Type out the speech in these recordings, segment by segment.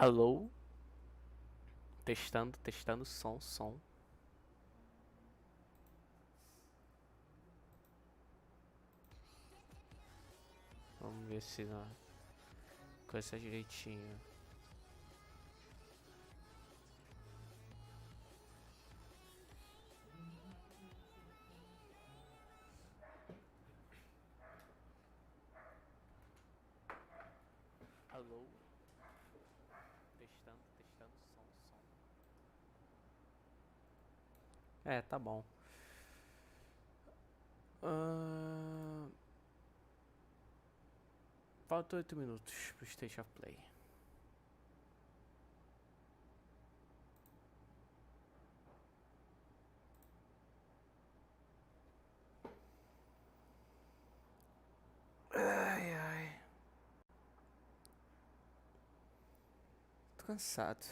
Alô? Testando, testando, som. Vamos ver se na coisa direitinho. Alô? Testando, som. É, tá bom. Falta 8 minutos pro State of Play. Ai. cansado.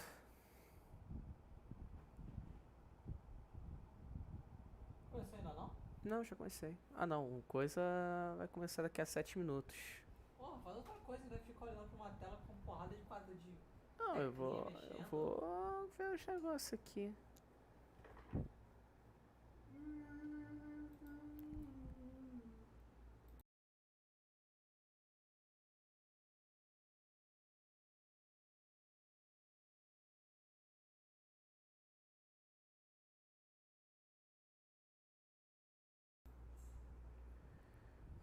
Começou ainda não? Não, já comecei. Ah não, coisa vai começar daqui a 7 minutos. Porra, faz outra coisa, ainda fica olhando pra uma tela com porrada de quadro de Não, teclinha eu mexendo. vou ver os negócios aqui.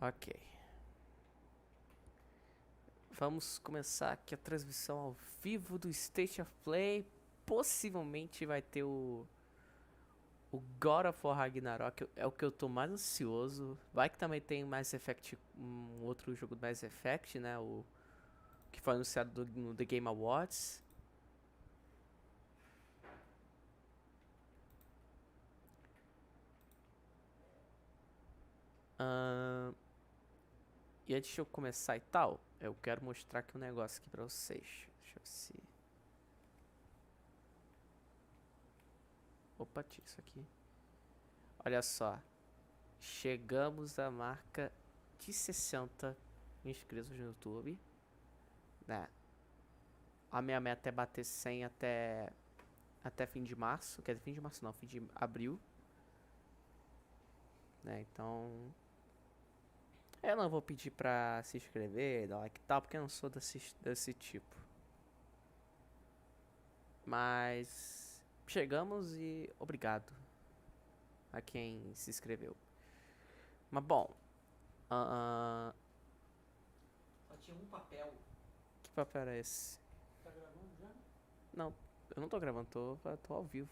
Ok. Vamos começar aqui a transmissão ao vivo do State of Play. Possivelmente vai ter o God of War Ragnarok, é o que eu tô mais ansioso. Vai que também tem Mass Effect, um outro jogo do Mass Effect, né? O que foi anunciado no The Game Awards. Ahn, e antes de eu começar e tal, eu quero mostrar aqui um negócio aqui pra vocês. Deixa eu ver se... Opa, tira isso aqui. Olha só. Chegamos à marca de 60 inscritos no YouTube, né? A minha meta é bater 100 até fim de março. Quer dizer, fim de março não, fim de abril, né? Então, eu não vou pedir pra se inscrever, dar like e tal, porque eu não sou desse tipo. Mas chegamos e obrigado a quem se inscreveu. Mas bom, Só tinha um papel. que papel era esse? Tá gravando já? Não, eu não tô gravando, tô ao vivo.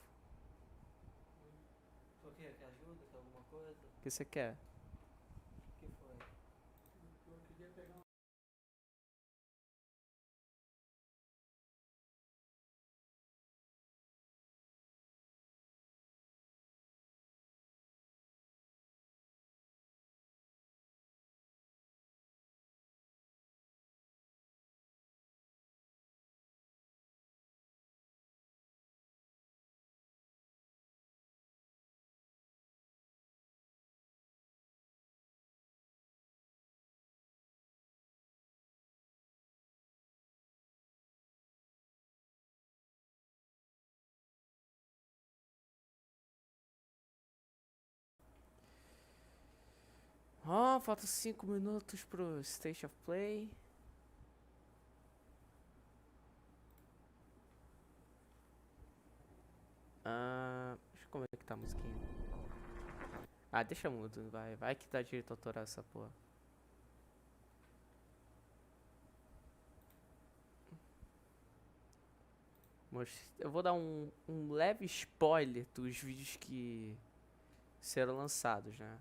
Tu quer que ajuda? Quer alguma coisa? O que você quer? O que foi? Eu queria pegar um... Ó, faltam 5 minutos pro State of Play. Deixa eu ver como é que tá a musiquinha. Ah, deixa mudo, vai que dá direito autoral essa porra. Eu vou dar um leve spoiler dos vídeos que serão lançados, né?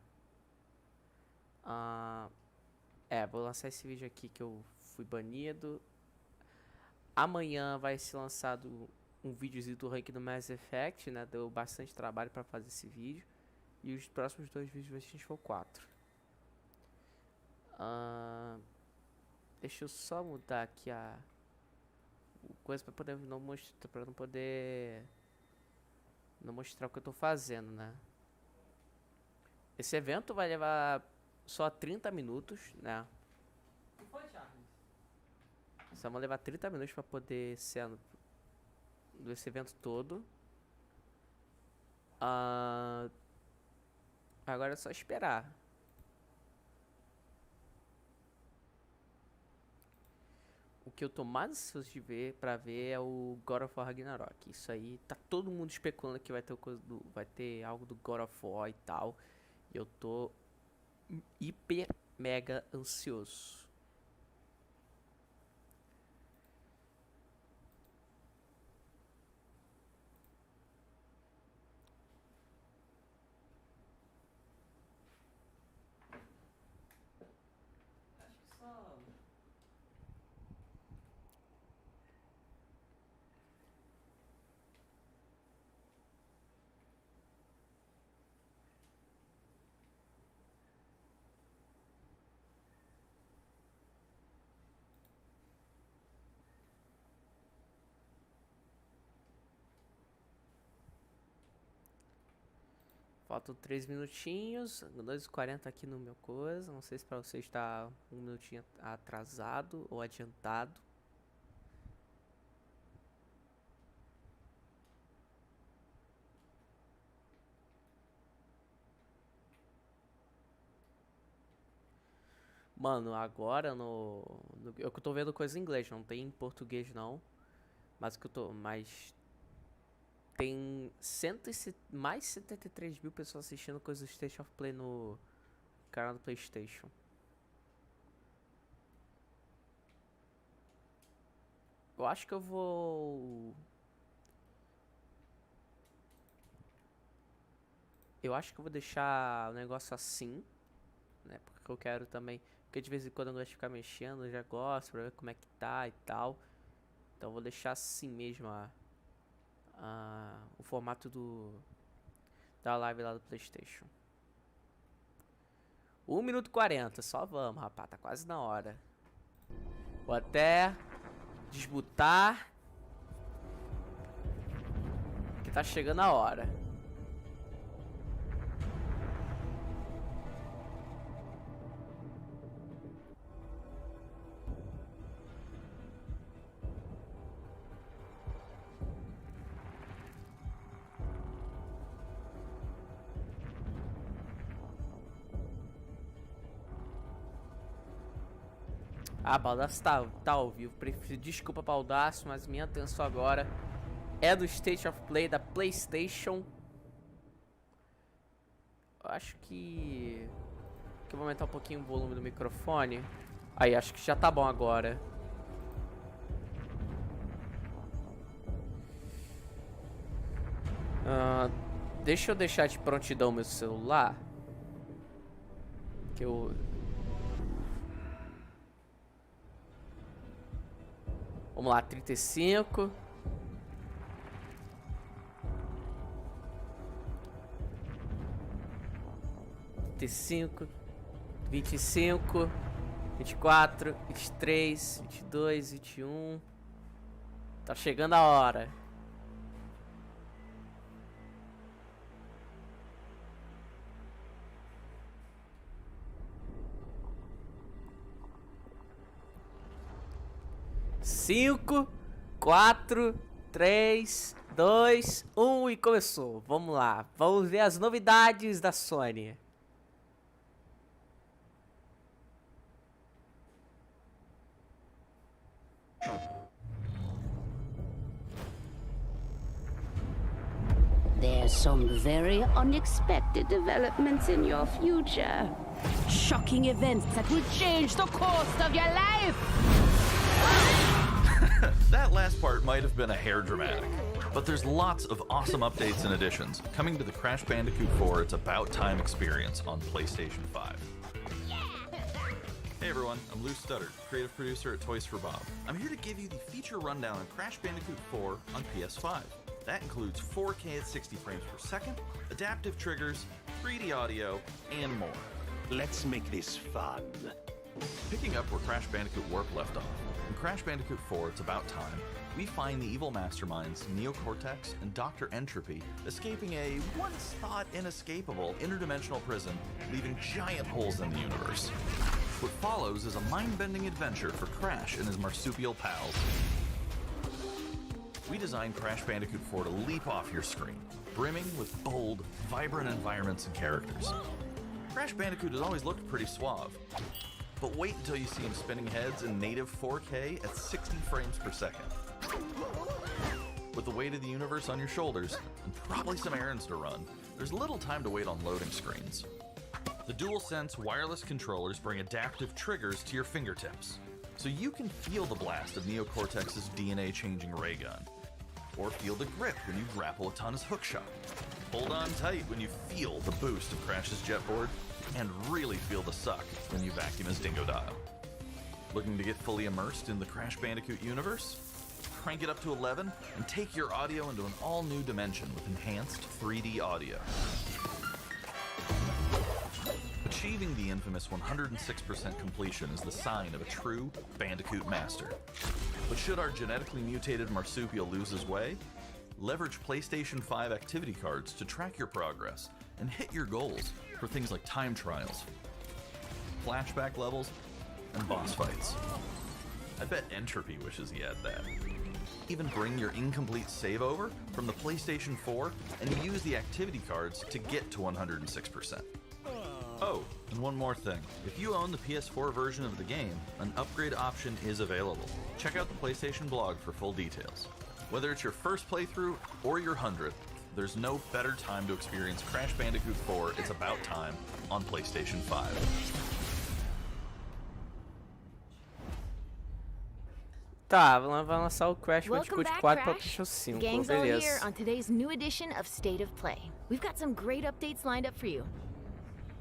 Vou lançar esse vídeo aqui que eu fui banido. Amanhã vai ser lançado um videozinho do ranking do Mass Effect, né? Deu bastante trabalho pra fazer esse vídeo. E os próximos 2 vídeos vai ser 4. Deixa eu só mudar aqui o coisa pra poder não mostrar, pra não poder não mostrar o que eu tô fazendo, né? Esse evento vai levar só 30 minutos, né? O que foi, Charles? Só vão levar 30 minutos pra poder ser desse evento todo. Agora é só esperar. O que eu tô mais ansioso de ver, pra ver, é o God of War Ragnarok. Isso aí, tá todo mundo especulando que vai ter algo do God of War e tal. E eu tô hiper mega ansioso. Acho que só... Faltam 3 minutinhos, 2h40 aqui no meu coisa. Não sei se pra você está um minutinho atrasado ou adiantado. Mano, agora eu que tô vendo coisa em inglês, não tem em português não. Mas que eu tô. Mas tem mais 73 mil pessoas assistindo coisas do State of Play no canal do PlayStation. Eu acho que eu vou. Eu acho que eu vou deixar o negócio assim, né? Porque eu quero também. Porque de vez em quando eu gosto de ficar mexendo, eu já gosto pra ver como é que tá e tal. Então eu vou deixar assim mesmo o formato da live lá do PlayStation. 1 minuto e 40, só vamos, rapaz, tá quase na hora. Vou até desmutar, que tá chegando a hora. Ah, Baldaço tá ao vivo. Desculpa, Baldaço, mas minha atenção agora é do State of Play da PlayStation. Eu acho que eu vou aumentar um pouquinho o volume do microfone. Aí, acho que já tá bom agora. Deixa eu deixar de prontidão meu celular. Que eu... Vamos lá, 35. Vinte e cinco, 25, 24, 23, 22, 21. Tá chegando a hora. Cinco, 4, 3, 2, 1 e começou. Vamos lá, vamos ver as novidades da Sony. There's some very unexpected developments in your future. Shocking events that will change the course of your life. That last part might have been a hair dramatic, but there's lots of awesome updates and additions coming to the Crash Bandicoot 4 It's About Time experience on PlayStation 5. Hey everyone, I'm Lou Studdard, creative producer at Toys for Bob. I'm here to give you the feature rundown on Crash Bandicoot 4 on PS5. That includes 4K at 60 frames per second, adaptive triggers, 3D audio, and more. Let's make this fun. Picking up where Crash Bandicoot Warp left off, in Crash Bandicoot 4 It's About Time, we find the evil masterminds Neo-Cortex and Dr. Entropy escaping a once-thought inescapable interdimensional prison, leaving giant holes in the universe. What follows is a mind-bending adventure for Crash and his marsupial pals. We designed Crash Bandicoot 4 to leap off your screen, brimming with bold, vibrant environments and characters. Crash Bandicoot has always looked pretty suave, but wait until you see him spinning heads in native 4K at 60 frames per second. With the weight of the universe on your shoulders, and probably some errands to run, there's little time to wait on loading screens. The DualSense wireless controllers bring adaptive triggers to your fingertips, so you can feel the blast of Neo-Cortex's DNA-changing ray gun, or feel the grip when you grapple a Tun's hookshot. Hold on tight when you feel the boost of Crash's jetboard, and really feel the suck when you vacuum his Dingodile. Looking to get fully immersed in the Crash Bandicoot universe? Crank it up to 11 and take your audio into an all-new dimension with enhanced 3D audio. Achieving the infamous 106% completion is the sign of a true Bandicoot master. But should our genetically mutated marsupial lose his way? Leverage PlayStation 5 activity cards to track your progress and hit your goals for things like time trials, flashback levels, and boss fights. I bet Entropy wishes he had that. Even bring your incomplete save over from the PlayStation 4 and use the activity cards to get to 106%. Oh, and one more thing. If you own the PS4 version of the game, an upgrade option is available. Check out the PlayStation blog for full details. Whether it's your first playthrough or your 100th, there's no better time to experience Crash Bandicoot 4 It's About Time on PlayStation 5. Tá, vai lançar o Crash Welcome Bandicoot back, 4 pra Crash. PlayStation 5, Gang's all here beleza. on today's new edition of State of Play. We've got some great updates lined up for you.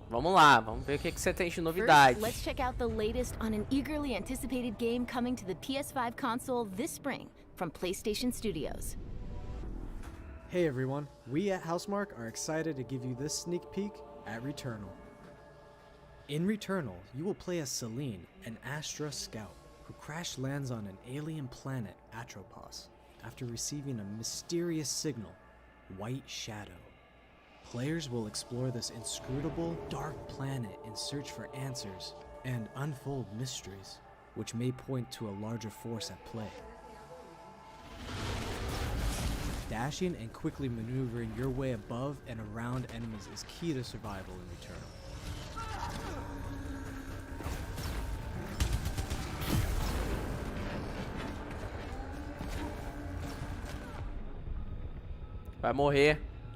Vamos lá, vamos ver o que você tem de First, novidade. let's check out the latest on an eagerly anticipated game coming to the PS5 console this spring from PlayStation Studios. Hey everyone, we at Housemarque are excited to give you this sneak peek at Returnal. In Returnal, you will play as Celine, an Astra scout, who crash lands on an alien planet, Atropos, after receiving a mysterious signal, White Shadow. Players will explore this inscrutable, dark planet in search for answers and unfold mysteries, which may point to a larger force at play. Dashing and quickly maneuvering your way above and around enemies is key to survival in Returnal.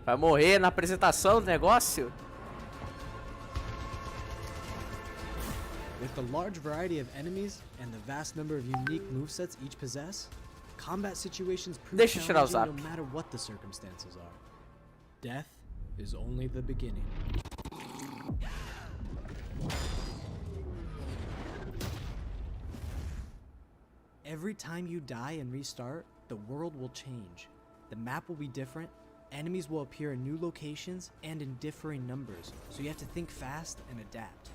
Vai morrer na apresentação do negócio. With the large variety of enemies and the vast number of unique movesets each possess, combat situations prove Deixa eu tirar o challenging no zap. matter what the circumstances are. Death is only the beginning. Every time you die and restart, the world will change. The map will be different, enemies will appear in new locations and in differing numbers, so you have to think fast and adapt.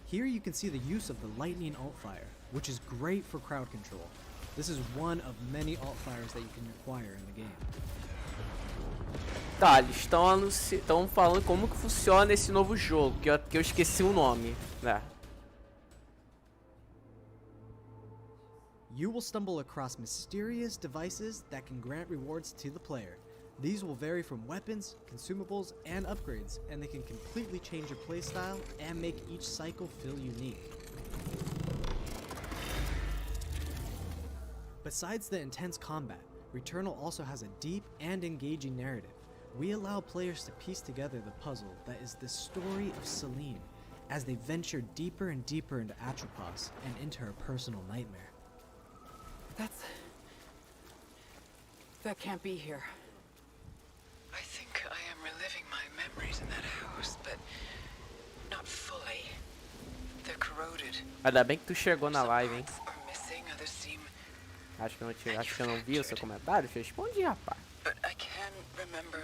Here you can see the use of the lightning alt-fire, which is great for crowd control. This is one of many alt-fires that you can acquire in the game. Tá, eles estão falando como que funciona esse novo jogo, que eu esqueci o nome, né? You will stumble across mysterious devices that can grant rewards to the player. These will vary from weapons, consumables, and upgrades, and they can completely change your playstyle and make each cycle feel unique. Besides the intense combat, Returnal also has a deep and engaging narrative. We allow players to piece together the puzzle that is the story of Celine, as they venture deeper and deeper into Atropos and into her personal nightmare. That can't be here. I think I am reliving my memories in that house, but not fully. They're corroded. Ainda bem que tu chegou na Some live, hein? parts are missing, others seem, Acho que eu não vi o seu comentário. Eu respondi, rapaz. but I can remember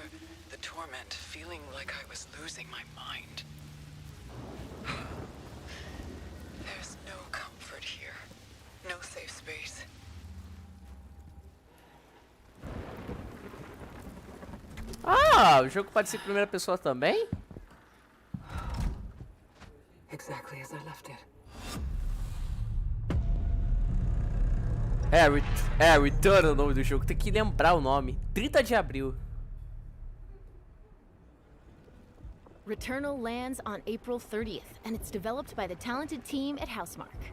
the torment, feeling like I was losing my mind. There's no comfort here. No safe space. Ah, o jogo pode ser em primeira pessoa também? Exactly as I left it. Return é o nome do jogo. Tem que lembrar o nome. 30 de abril. Returnal lands on April 30th, and it's developed by the talented team at Housemarque.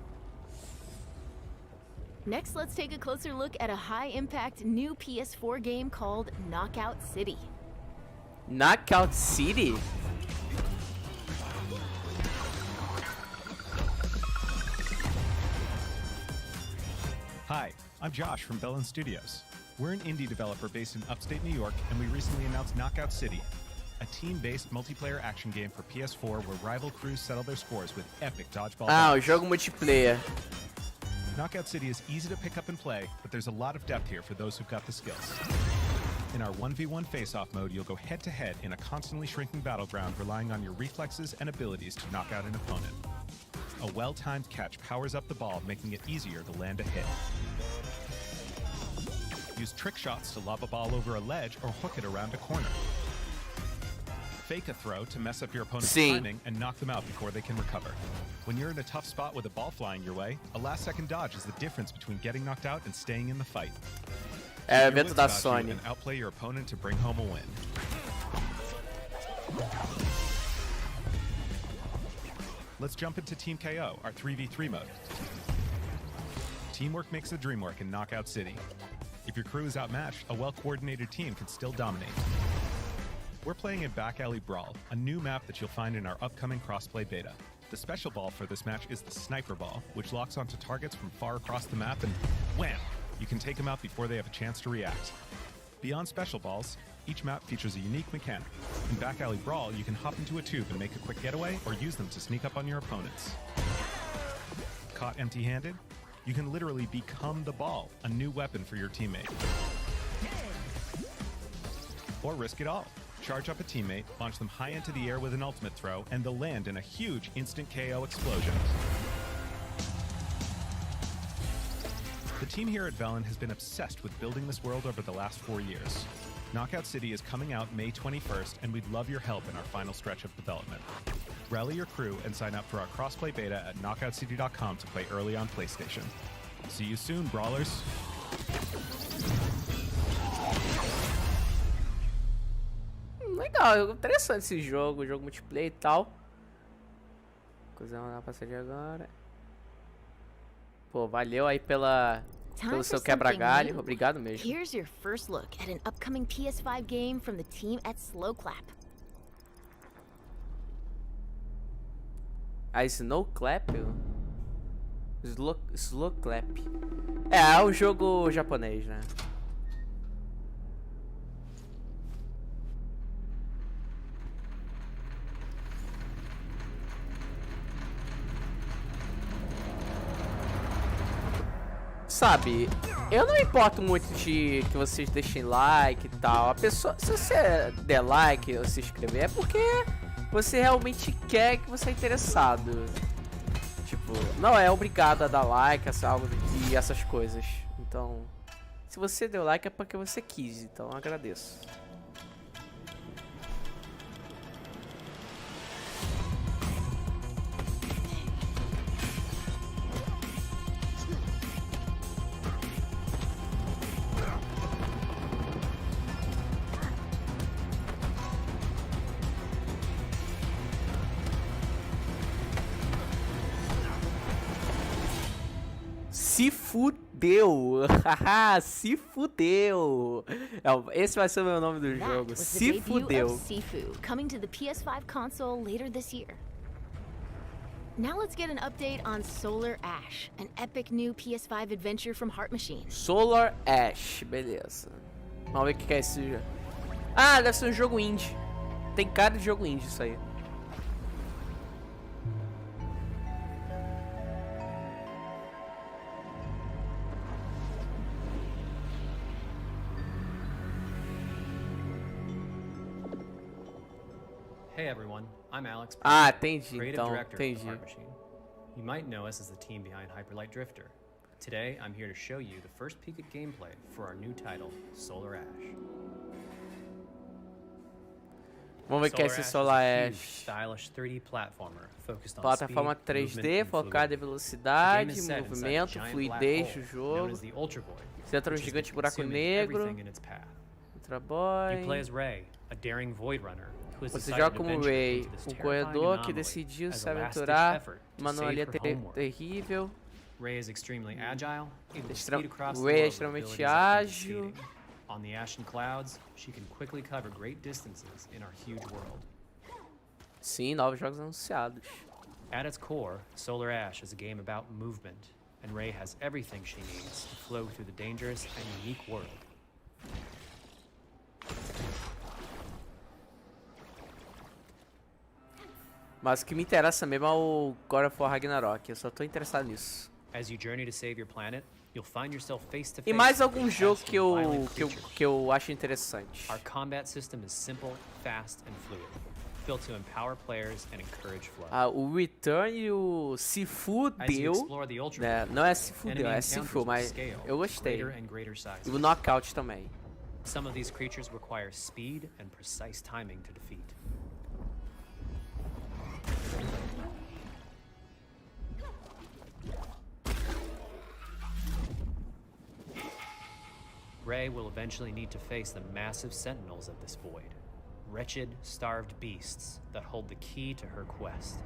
Next, let's take a closer look at a high-impact new PS4 game called Knockout City. Knockout City? Hi, I'm Josh from Bellin Studios. We're an indie developer based in upstate New York, and we recently announced Knockout City, a team-based multiplayer action game for PS4 where rival crews settle their scores with epic dodgeball Ah, o battles. jogo multiplayer. Knockout City is easy to pick up and play, but there's a lot of depth here for those who've got the skills. In our 1v1 face-off mode, you'll go head-to-head in a constantly shrinking battleground, relying on your reflexes and abilities to knock out an opponent. A well-timed catch powers up the ball, making it easier to land a hit. Use trick shots to lob a ball over a ledge or hook it around a corner. fake a throw to mess up your opponent's Sim. timing and knock them out before they can recover. When you're in a tough spot with a ball flying your way, a last-second dodge is the difference between getting knocked out and staying in the fight. É o Keep your evento wits da about you Sony. and outplay your opponent to bring home a win. Let's jump into Team KO, our 3v3 mode. Teamwork makes the dream work in Knockout City. If your crew is outmatched, a well-coordinated team can still dominate. We're playing in Back Alley Brawl, a new map that you'll find in our upcoming crossplay beta. The special ball for this match is the Sniper Ball, which locks onto targets from far across the map and wham! You can take them out before they have a chance to react. Beyond special balls, each map features a unique mechanic. In Back Alley Brawl, you can hop into a tube and make a quick getaway or use them to sneak up on your opponents. Caught empty-handed? You can literally become the ball, a new weapon for your teammate. Or risk it all. Charge up a teammate, launch them high into the air with an ultimate throw, and they'll land in a huge instant KO explosion. The team here at Velen has been obsessed with building this world over the last 4 years. Knockout City is coming out May 21st, and we'd love your help in our final stretch of development. Rally your crew and sign up for our crossplay beta at knockoutcity.com to play early on PlayStation. See you soon, Brawlers! Legal, interessante esse jogo multiplayer e tal. Coisa não dá pra sair agora. Pô, valeu aí pelo seu quebra-galho. Obrigado mesmo. Here's your first look at an upcoming PS5 game from the team at Slowclap. A Snowclap? Slowclap. É um jogo japonês, né? Sabe, eu não me importo muito de que vocês deixem like e tal. A pessoa, se você der like ou se inscrever, é porque você realmente quer, que você é interessado. Tipo, não é obrigado a dar like, e essas coisas. Então, se você deu like é porque você quis, então eu agradeço. Se fudeu! Se fudeu! Esse vai ser o meu nome do That jogo. was the Se debut fudeu! of Sifu, coming to the PS5 console later this year. Now let's get an update on Solar Ash, an epic new PS5 adventure from Heart Machine. Solar Ash, beleza. Vamos ver o que é esse jogo. Ah, deve ser um jogo indie. Tem cara de jogo indie isso aí. Hey everyone, I'm Alex. Ah, entendi, creative então, director of entendi. Heart Machine. You might know us as the team behind Hyperlight Drifter. Today, I'm here to show you the first peek at gameplay for our new title, Solar Ash. Vamos ver o que é esse Solar is a huge, Ash. stylish 3D platformer focused on Plataforma speed, 3D movement, and focada em fluidity. The game velocidade, is set inside a movimento, giant fluidez black do hole, known jogo. as the Ultra Void, Centra which has gigante been buraco consuming negro. everything in its path. Ultra You play Boy. as Ray, a daring void runner who has Você decided joga to como venture Ray, into this um terrifying corredor que anomaly decidiu as se a last-ditch aventurar effort to numa save anomalia her homeworld. terrível. Ray is extremely agile, able to Extra- speed across the Ray é world with extremamente abilities that can be ágil. speeding. On the ashen clouds, she can quickly cover great distances in our huge world. Sim, novos jogos anunciados. At its core, Solar Ash is a game about movement, and Ray has everything she needs to flow through the dangerous and unique world. Mas o que me interessa mesmo é o God of War Ragnarok. Eu só tô interessado nisso. As you journey to save your planet, you'll find yourself face to face E mais with algum jogo fast que and eu, violent que eu, creatures. que eu acho interessante. Our combat system is simple, fast, and fluid, built to empower players and encourage flow. Ah, o Return e o Se As you Fudeu, explore the Ultra né? Void, Não é Se enemy Fudeu, é Se encounters Fu, will mas scale eu gostei. greater and greater sizes. E o Knockout também. Some of these creatures require speed and precise timing to defeat. Ray will eventually need to face the massive sentinels of this void. Wretched, starved beasts that hold the key to her quest.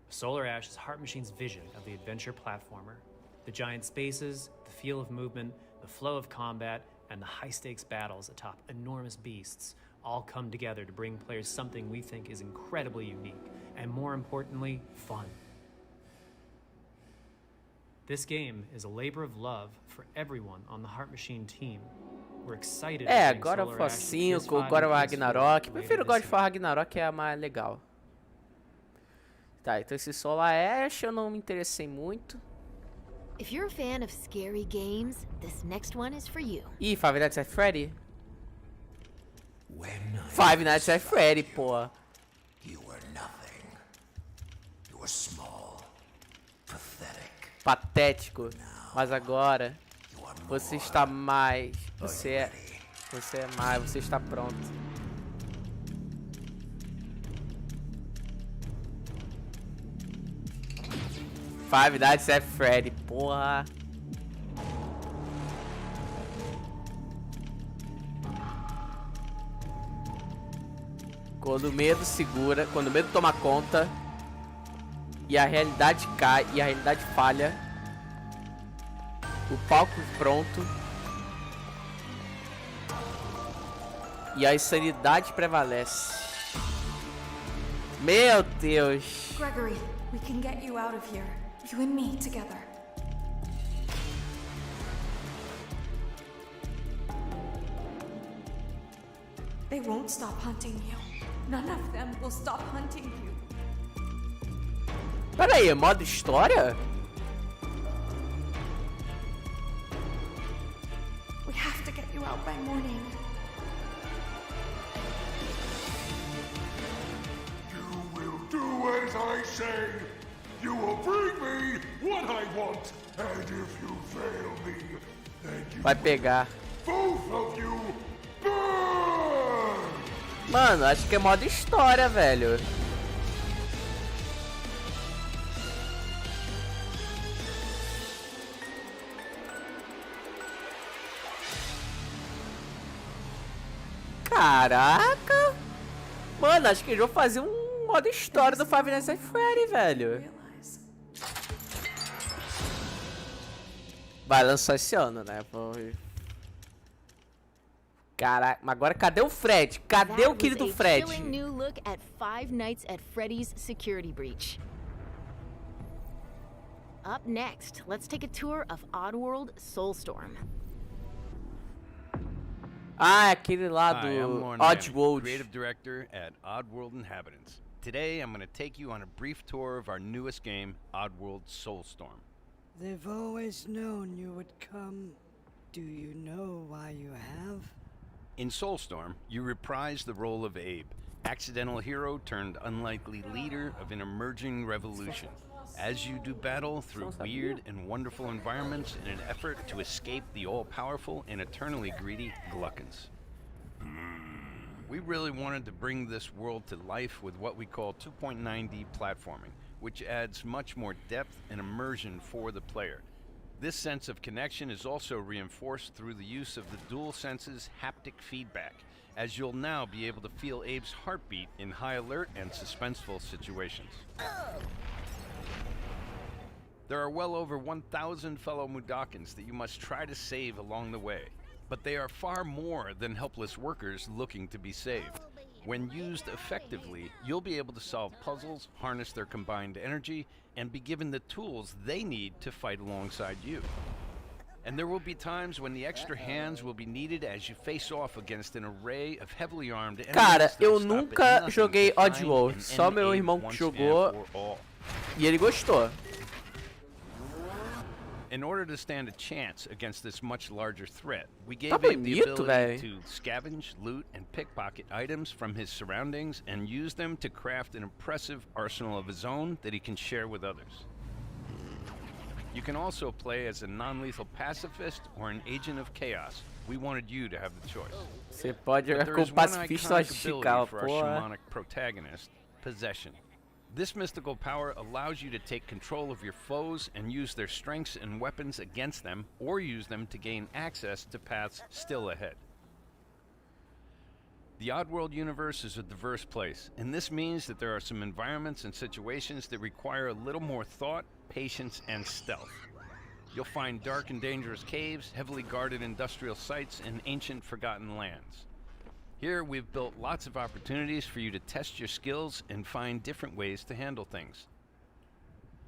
Solar Ash is Heart Machine's vision of the adventure platformer. The giant spaces, the feel of movement, the flow of combat, and the high-stakes battles atop enormous beasts all come together to bring players something we think is incredibly unique, and more importantly, fun. This game is a labor of love for everyone on the Heart Machine team. We're excited to bring God of Solar War Ash to 5, PS5 God of War and PS4 Ragnarok. later Prefiro this God of War year. Ragnarok, que é a mais legal. Tá, então esse Solar Ash eu não me interessei muito. If you're a fan of scary games, this next one is for you. Ih, Five Nights at Freddy? Five Nights at Freddy, pô. You were nothing. You were small, pathetic. Patético. Mas agora, você está mais. Você é mais, você está pronto. Five Nights at Freddy, porra. Quando o medo segura, quando o medo toma conta e a realidade cai e a realidade falha, o palco pronto e a insanidade prevalece. Meu Deus. Gregory, we can get you out of here. You and me together. They won't stop hunting you. None of them will stop hunting you. Pera aí, modo história? We have to get you out by morning. You will do as I say. You will bring me what I want. And if you fail me, then you Vai pegar. both of you burn! Mano, acho que é modo história, velho. Caraca! Mano, acho que eles vão fazer um modo história do Five Nights at Freddy, velho. Vai lançar esse ano, né? Caraca, mas agora cadê o Fred? Cadê o querido Fred? That was a chilling new look at Five Nights at Freddy's security breach. Up next, let's take a tour of Oddworld Soulstorm. Ah, aquele lá do Hi, I'm Lorne Oddworld. Creative Director at Oddworld Inhabitants. Today, I'm going to take you on a brief tour of our newest game, Oddworld Soulstorm. They've always known you would come. Do you know why you have? In Soulstorm, you reprise the role of Abe, accidental hero turned unlikely leader of an emerging revolution, as you do battle through weird and wonderful environments in an effort to escape the all-powerful and eternally greedy Gluckins. We really wanted to bring this world to life with what we call 2.9D platforming, which adds much more depth and immersion for the player. This sense of connection is also reinforced through the use of the DualSense's haptic feedback, as you'll now be able to feel Abe's heartbeat in high alert and suspenseful situations. There are well over 1,000 fellow Mudokons that you must try to save along the way, but they are far more than helpless workers looking to be saved. When used effectively, you'll be able to solve puzzles, harness their combined energy, and be given the tools they need to fight alongside you. And there will be times when the extra hands will be needed as you face off against an array of heavily armed enemies. Cara, eu nunca joguei Oddworld, só meu irmão que jogou e ele gostou. In order to stand a chance against this much larger threat, we gave Tá Abe the bonito, ability véi. to scavenge, loot, and pickpocket items from his surroundings and use them to craft an impressive arsenal of his own that he can share with others. You can also play as a non-lethal pacifist or an agent of chaos. We wanted you to have the choice. Você pode But jogar there com is o one pacifista iconic radical, ability for our porra. shamanic protagonist, possession. This mystical power allows you to take control of your foes and use their strengths and weapons against them, or use them to gain access to paths still ahead. The Oddworld universe is a diverse place, and this means that there are some environments and situations that require a little more thought, patience, and stealth. You'll find dark and dangerous caves, heavily guarded industrial sites, and ancient forgotten lands. Here, we've built lots of opportunities for you to test your skills and find different ways to handle things.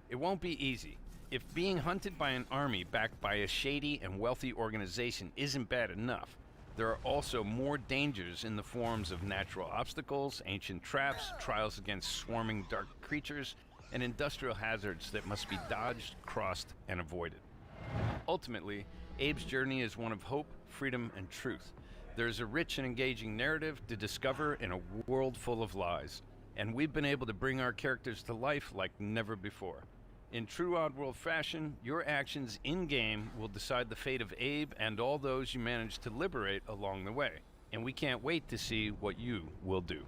It won't be easy. If being hunted by an army backed by a shady and wealthy organization isn't bad enough, there are also more dangers in the forms of natural obstacles, ancient traps, trials against swarming dark creatures, and industrial hazards that must be dodged, crossed, and avoided. Ultimately, Abe's journey is one of hope, freedom, and truth. There's a rich and engaging narrative to discover in a world full of lies, and we've been able to bring our characters to life like never before. In true Oddworld fashion, your actions in-game will decide the fate of Abe and all those you manage to liberate along the way, and we can't wait to see what you will do.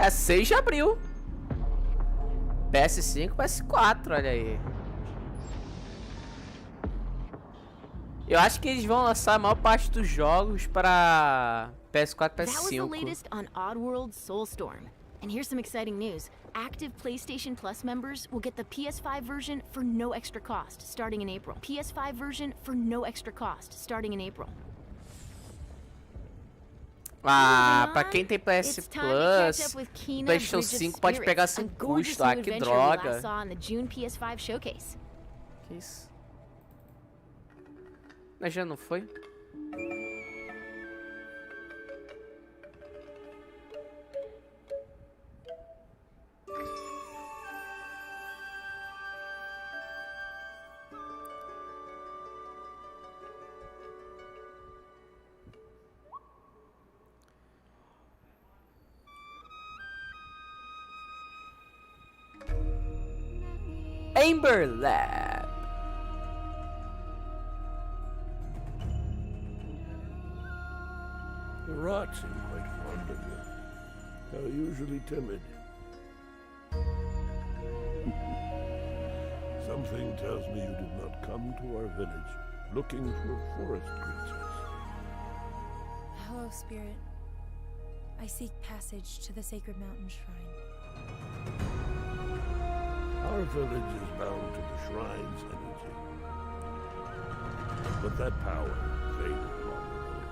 6 de abril. PS5, PS4, olha aí. Eu acho que eles vão lançar a maior parte dos jogos para PS4 e That was the PS5. latest on Oddworld Soulstorm. And here's some exciting news. Active PlayStation Plus members will get the PS5 version for no extra cost starting in April. PS5 version for no extra cost starting in April. Ah, pra quem tem PS Plus, PlayStation 5 pode pegar sem custo. Ah, que droga. Que isso? Mas já não foi? Amber Lab. The rats seem quite fond of you. They're usually timid. Something tells me you did not come to our village looking for forest creatures. Hello, Spirit. I seek passage to the Sacred Mountain Shrine. Our village is bound to the shrine's energy. But that power faded long ago.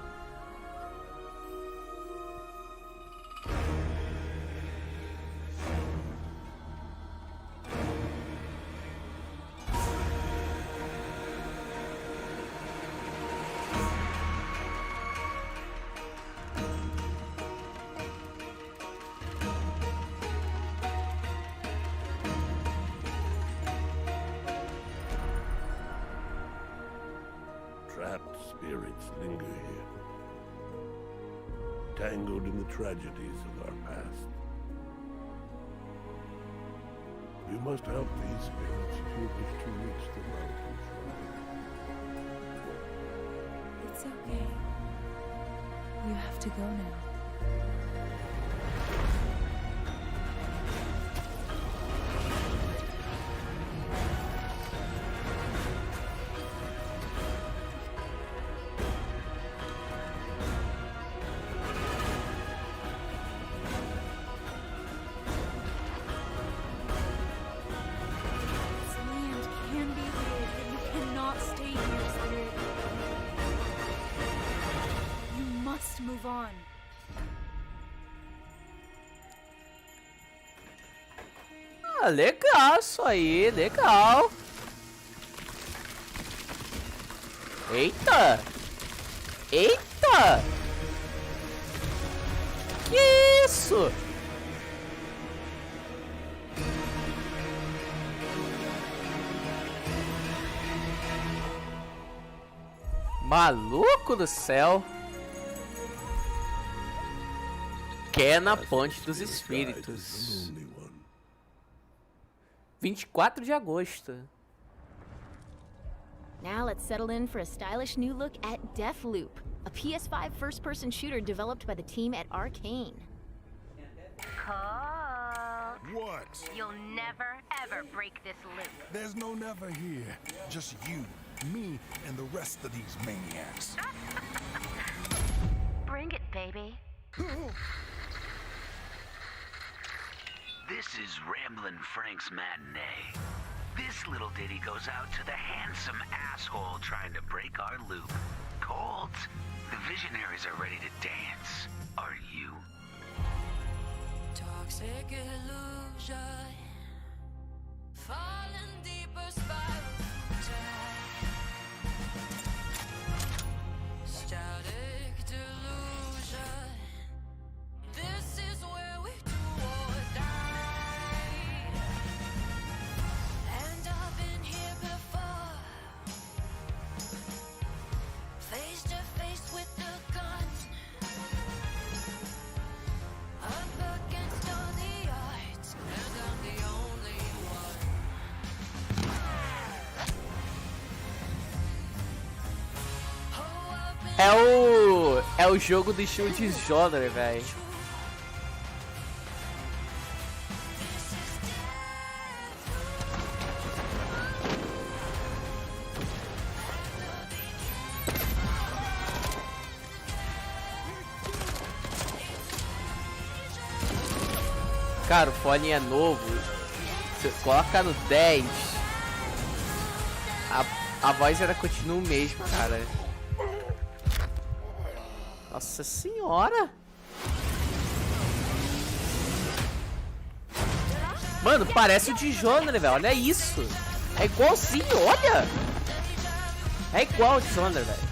Trapped spirits linger here, tangled in the tragedies of our past. You must help these spirits if you wish to reach the mountain shrine. It's okay. You have to go now. Move on. Ah, legal isso aí, legal. Eita! Eita! Que isso? Maluco do céu! Que é na Ponte dos Espíritos. 24 de agosto. Now let's settle in for a stylish new look at Deathloop, a PS5 first-person shooter developed by the team at Arcane. Colt. What? You'll never, ever break this loop. There's no never here. Just you, me, and the rest of these maniacs. Bring it, baby. This is Ramblin' Frank's Matinee. This little ditty goes out to the handsome asshole trying to break our loop. Colt, the visionaries are ready to dance. Are you? Toxic illusion, falling deeper spiral static delusion. This is where we do or die. And I've been here before, face to face with the gun. Up against all the odds, and I'm the only one. É o jogo do estilo de genre, velho. Cara, o fone é novo. Você coloca no 10. A voz ainda continua o mesmo, cara. Nossa senhora. Mano, parece o Dishonored, velho. Olha isso. É igualzinho, olha. É igual ao Dishonored, velho.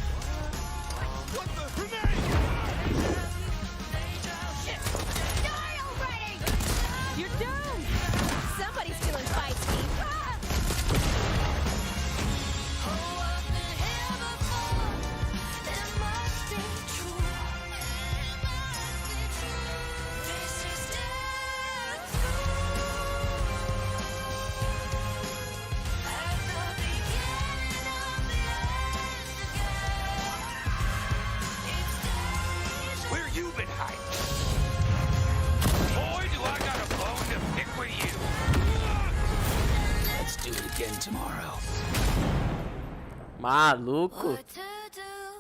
Maluco,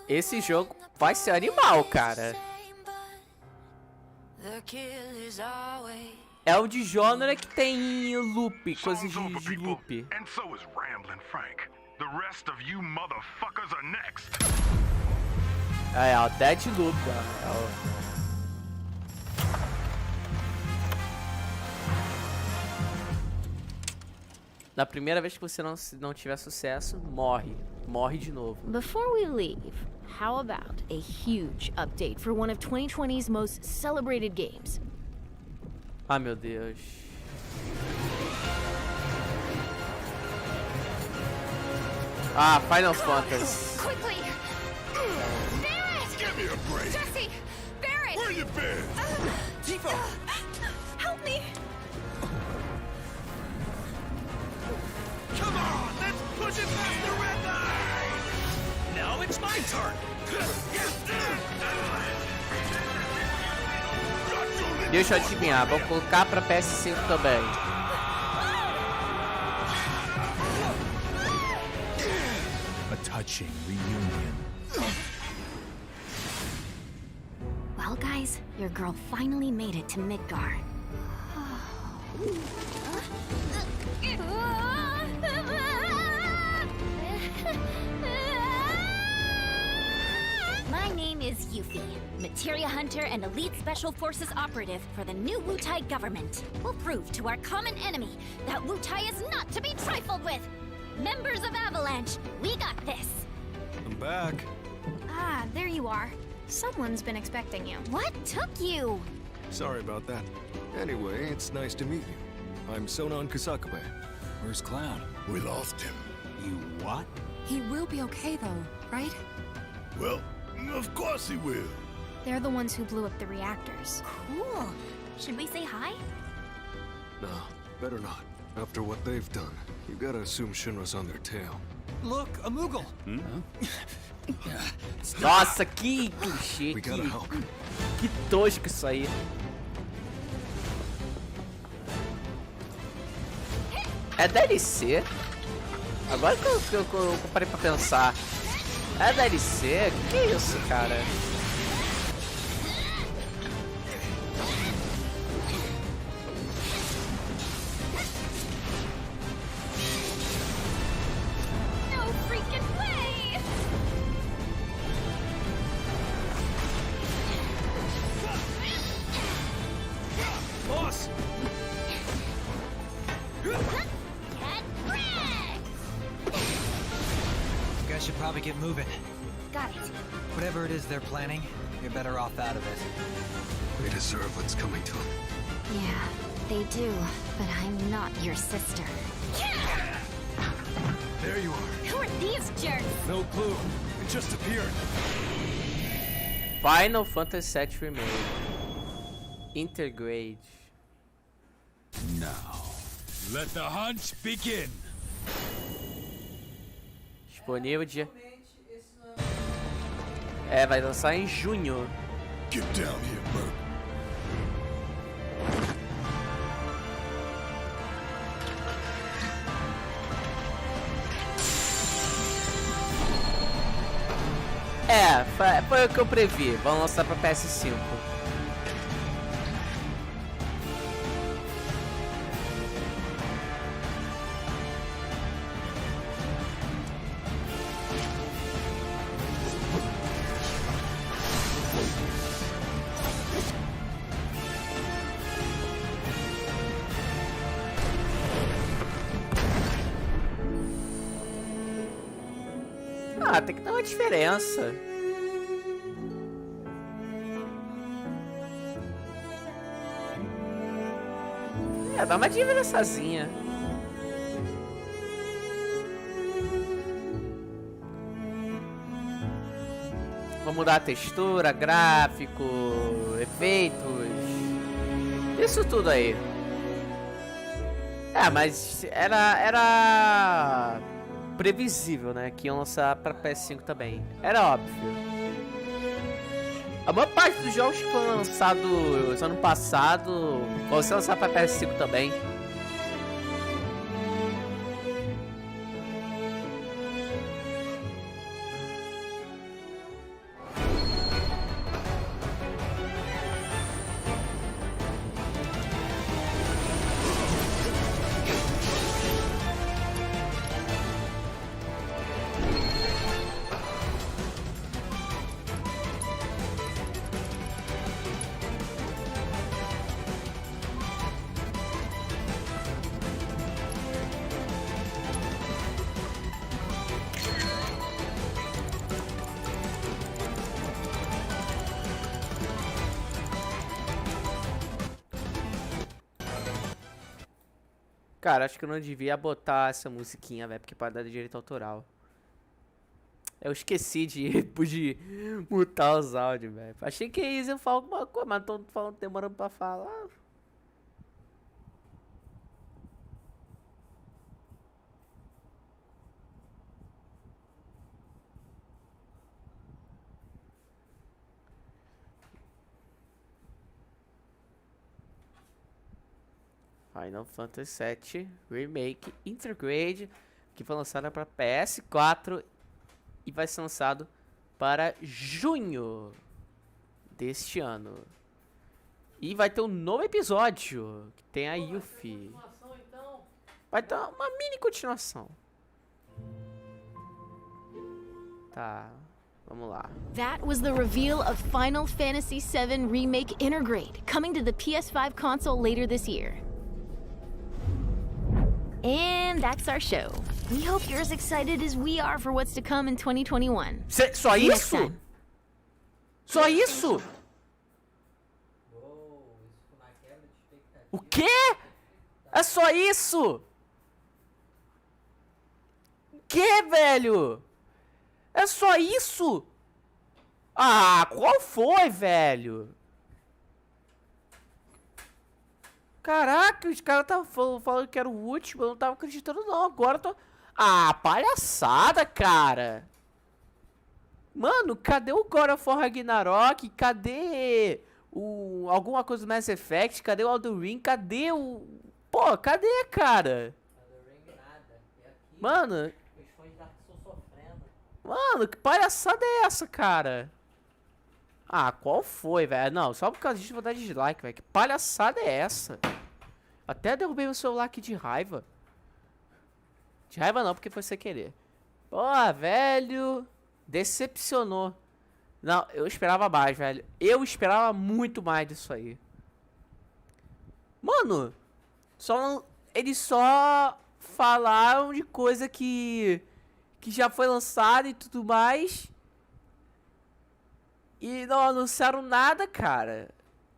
esse jogo vai ser animal, cara. É o de Dishonored que tem loop, coisas de loop. And so is Ramblin' Frank. The rest of you motherfuckers are next. É o Deadloop, ó. Na primeira vez que você não tiver sucesso, morre. Morre de novo. Before we leave, how about a huge update for one of 2020's most celebrated games? Ah, meu Deus. Ah, Final Fantasy. Quickly! Barrett! Give me a break! Jesse! Barrett! Where you been? Vivo! Help me! Come on, let's push it past the red line! Now it's my turn! Deixa eu adivinhar, vou colocar pra PS5 também. A touching reunion. Well, guys, your girl finally made it to Midgar. My name is Yuffie, Materia Hunter and Elite Special Forces operative for the new Wutai government. We'll prove to our common enemy that Wutai is not to be trifled with. Members of Avalanche, we got this. I'm back. Ah, there you are. Someone's been expecting you. What took you? Sorry about that. Anyway, it's nice to meet you. I'm Sonon Kusakabe. Where's Cloud? We lost him. You what? He will be okay though, right? Well, of course he will. They're the ones who blew up the reactors. Cool. Should we say hi? No, better not. After what they've done, you gotta assume Shinra's on their tail. Look, a Moogle! Nossa, que clichê, que tosco isso aí. É DLC? Agora que eu parei pra pensar. É DLC? Que isso, cara? No freaking way! Boss! You guys should probably get moving. Got it. Whatever it is they're planning, you're better off out of it. They deserve what's coming to them. Yeah, they do, but I'm not your sister. There you are. Who are these jerks? No clue. It just appeared. Final Fantasy VII Remake. Intergrade. Now, let the hunt begin. Disponível dia... É, vai lançar em junho. Get down here, Merc. É, foi o que eu previ. Vão lançar pra PS5. Ah, tem que dar uma diferença. É, dá uma diferençazinha. Vou mudar a textura, gráfico, efeitos. Isso tudo aí. É, mas era previsível, né? Que iam lançar pra PS5 também. Era óbvio. A maior parte dos jogos que foram lançados ano passado vão ser lançados pra PS5 também. Cara, acho que eu não devia botar essa musiquinha, velho, porque pode dar direito autoral. Eu esqueci de mutar os áudios, velho. Achei que eles iam falar alguma coisa, mas tô falando, demorando pra falar. Final Fantasy VII Remake Intergrade, que foi lançada para PS4 e vai ser lançado para junho deste ano. E vai ter um novo episódio, que tem a Yuffie. Vai ter uma mini continuação. Tá, vamos lá. That was the reveal of Final Fantasy VII Remake Intergrade, coming to the PS5 console later this year. And that's our show. We hope you're as excited as we are for what's to come in 2021. Só isso? Só isso? O quê? É só isso? O quê, velho? É só isso? Ah, qual foi, velho? Caraca, os caras estavam falando que era o último, eu não tava acreditando não, agora eu tô... Ah, palhaçada, cara. Mano, cadê o God of War Ragnarok? Cadê alguma coisa do Mass Effect? Cadê o Elden Ring? Cadê o... Pô, cadê, cara? Mano... Mano, que palhaçada é essa, cara? Ah, qual foi, velho? Não, só por causa disso eu vou dar dislike, velho. Que palhaçada é essa? Até derrubei meu celular aqui de raiva. De raiva não, porque foi sem querer. Pô, velho. Decepcionou. Não, eu esperava mais, velho. Eu esperava muito mais disso aí. Mano, eles só falaram de coisa que já foi lançada e tudo mais. E não anunciaram nada, cara.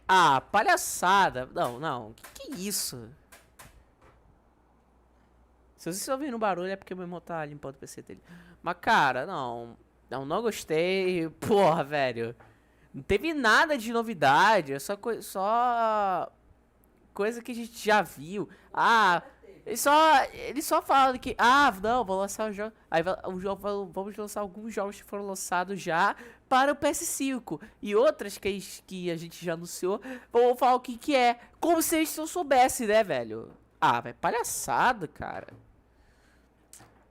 Ah, palhaçada. Não. Que é isso? Se vocês estão ouvindo barulho é porque meu irmão tá limpando o PC dele. Mas, cara, não gostei. Porra, velho. Não teve nada de novidade. É só coisa que a gente já viu. Ah, eles só falam que... Ah, não, vou lançar o jogo... Aí vamos lançar alguns jogos que foram lançados já para o PS5. E outras que a gente já anunciou. Vamos falar o que é. Como se eles não soubessem, né, velho? Ah, velho, palhaçada, cara.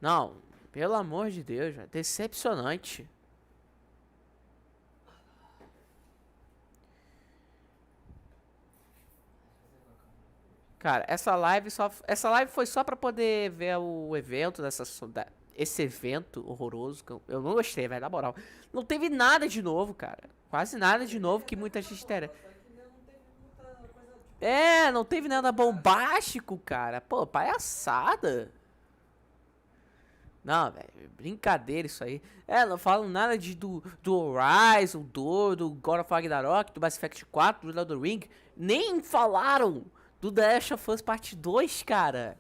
Não, pelo amor de Deus, velho. Decepcionante. Cara, essa live foi só pra poder ver o evento esse evento horroroso que eu não gostei, velho, na moral. Não teve nada de novo, cara. Quase nada de novo que muita gente espera. É, não teve nada bombástico, cara. Pô, palhaçada. Não, velho, brincadeira isso aí. É, não falam nada do Horizon, do God of War Ragnarok, do Mass Effect 4, do Elden Ring. Nem falaram do The Last of Us Part 2, cara.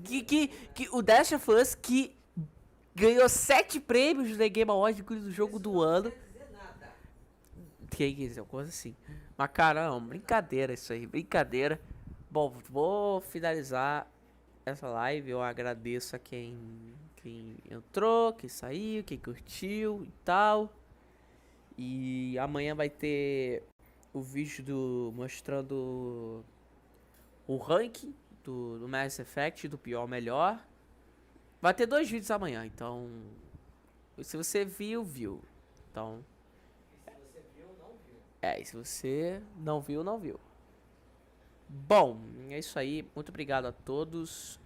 Que o The Last of Us que ganhou 7 prêmios do The Game Awards, incluindo o jogo do ano. Que dizer, coisa assim. Mas, cara, não, brincadeira isso aí, brincadeira. Bom, vou finalizar essa live. Eu agradeço a quem entrou, quem saiu, quem curtiu e tal. E amanhã vai ter o vídeo mostrando o ranking do Mass Effect, do pior ao melhor. Vai ter 2 vídeos amanhã, então se você viu. Então e se você não viu, não viu. Bom, é isso aí. Muito obrigado a todos.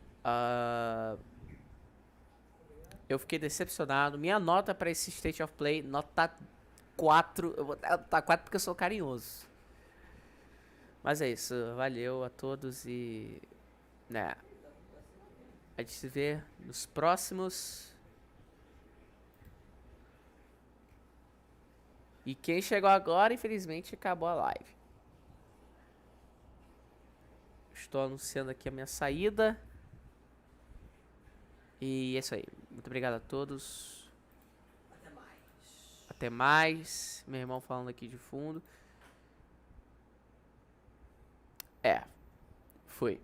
Eu fiquei decepcionado. Minha nota para esse State of Play, nota 4. Eu vou dar 4 porque eu sou carinhoso. Mas é isso. Valeu a todos e... né, a gente se vê nos próximos. E quem chegou agora, infelizmente, acabou a live. Estou anunciando aqui a minha saída. E é isso aí. Muito obrigado a todos. Até mais. Meu irmão falando aqui de fundo. Foi.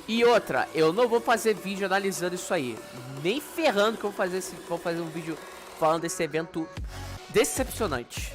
E outra, eu não vou fazer vídeo analisando isso aí. Nem ferrando que eu vou fazer um vídeo falando desse evento decepcionante.